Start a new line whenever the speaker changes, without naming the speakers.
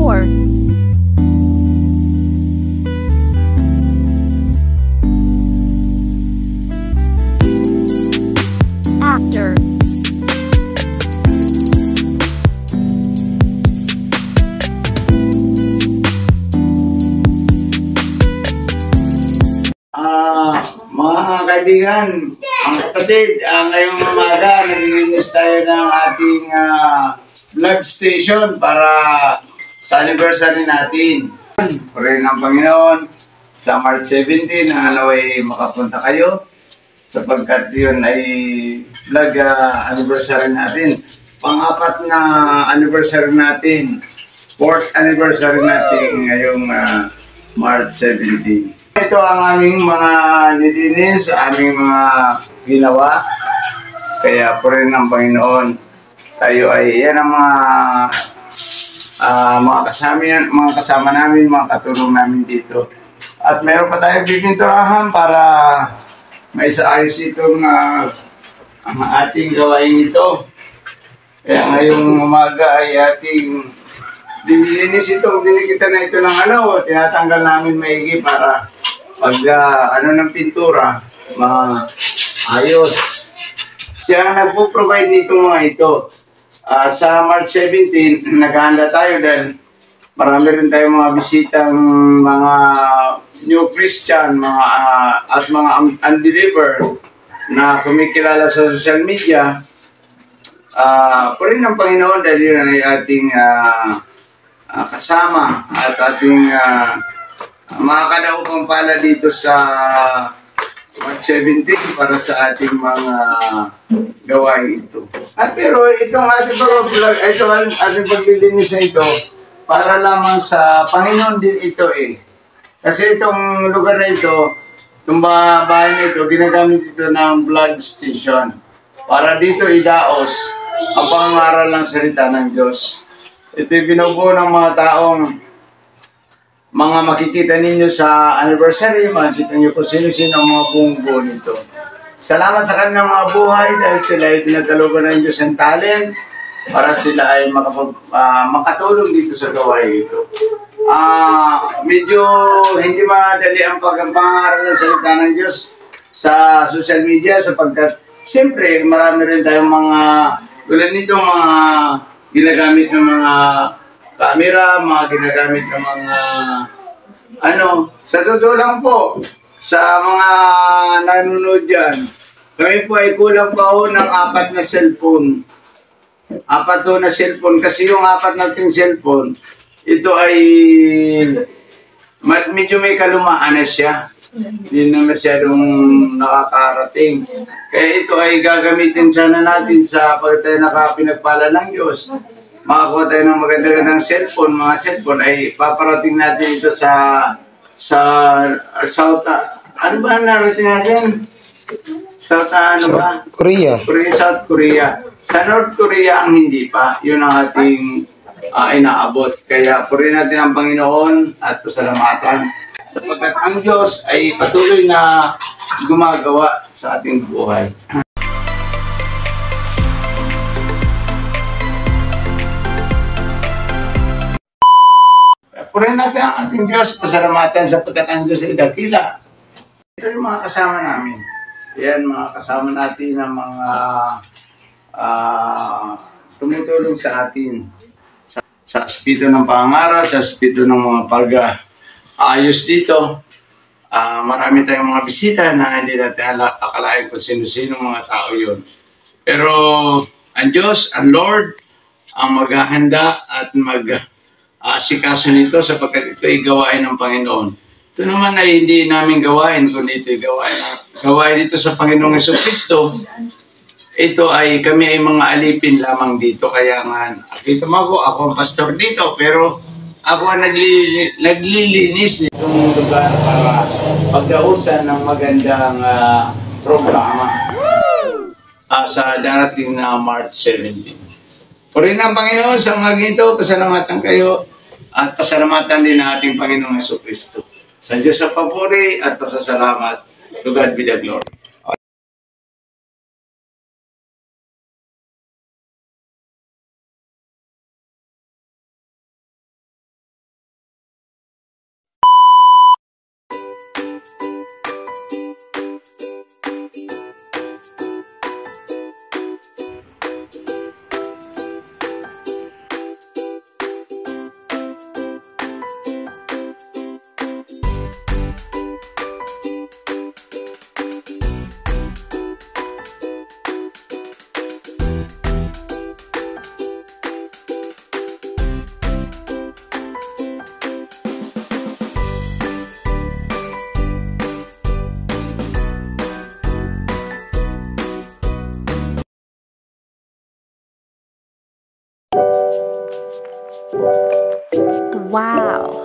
before. After.
Mga kaibigan, mga kapatid, ngayong umaga, naglilinis tayo ng ating vlog station para sa anniversary natin. Purihin ng Panginoon, sa March 17, naway makapunta kayo sapagkat yun ay vlog anniversary natin. Pang-apat na anniversary natin, 4th anniversary natin ngayong March 17. Ito ang aming mga nilinis, aming mga ginawa. Kaya po rin ng Panginoon, tayo ay yan ang mga kasama namin, mga katulong namin dito. At meron pa tayong pipinturahan para maisaayos itong ang ating gawain ito. Kaya ngayong umaga ay ating dinilis ito, dinikita na ito ng tinatanggal namin maigi para pag ng pintura, maayos. Siya ang nagpo-provide nito mga ito. Sa March 17, naghahanda tayo dahil marami rin tayong mga bisitang mga new Christian, at mga unbeliever na kumikilala sa social media. Puri ng Panginoon dahil yun ay ating kasama at ating mga kadaupang pala dito sa March 17 para sa ating mga gawain ito. Pero itong ating ating paglilinis na ito para lamang sa Panginoon din ito eh. Kasi itong lugar na ito, itong bahay na ito, ginagamit ito ng blood station para dito idaos ang pangaral ng salita ng Diyos. Ito'y binubuo ng mga taong mga makikita ninyo sa anniversary, makikita nyo kung sino-sino ang mga buong-buo nito. Salamat sa kanilang mga buhay dahil sila ay dinatalugan ng Diyos ng talent para sila ay makatulong dito sa gawain ito. Medyo hindi madali ang pangaral ng salita ng Diyos sa social media sapagkat siyempre marami rin tayong mga tulad nito mga ginagamit ng mga camera, mga ginagamit ng mga sa totoo lang po, sa mga nanonood dyan, kami po ay kulang pa ho ng 4 na cellphone. 4 ho na cellphone kasi yung 4 nating cellphone, ito ay medyo may kalumaan na siya. Hindi na masyadong nakakarating. Kaya ito ay gagamitin sana natin sa pag tayo nakapinagpala ng Diyos. Makakuha tayo ng maganda ng cellphone, mga cellphone ay paparating natin ito sa South, ano ba narating natin? South
Korea.
South Korea. Sa North Korea ang hindi pa. Yun ang ating inaabot. Kaya purihin natin ang Panginoon at pasalamatan. Sapagkat ang Diyos ay patuloy na gumagawa sa ating buhay. Purihin natin ang ating Diyos, pasalamatan sapagkat ang Diyos ay dakila. Ito yung mga kasama namin. Yan, mga kasama natin ng mga tumutulong sa atin. Sa aspeto ng pangaral, sa aspeto ng mga pag-aayos dito. Marami tayong mga bisita na hindi natin akalain kung sino-sino mga tao yun. Pero ang Diyos, ang Lord, ang maghahanda at asikaso nito sapagkat ito ay gawain ng Panginoon. Ito naman ay hindi namin gawain, kundi ito ay gawain dito sa Panginoong Jesucristo. Ito ay kami ay mga alipin lamang dito. Kaya nga, ito ako ang pastor dito, pero ako ang naglilinis nitong lugar para pagdausan ng magandang programa sa darating na March 17. Purihin ang Panginoon sa mga ginto, pasalamatan kayo at pasalamatan din ang ating Panginoong Jesucristo. Sa Diyos sa papuri at pasasalamat. To God be the glory.
Wow!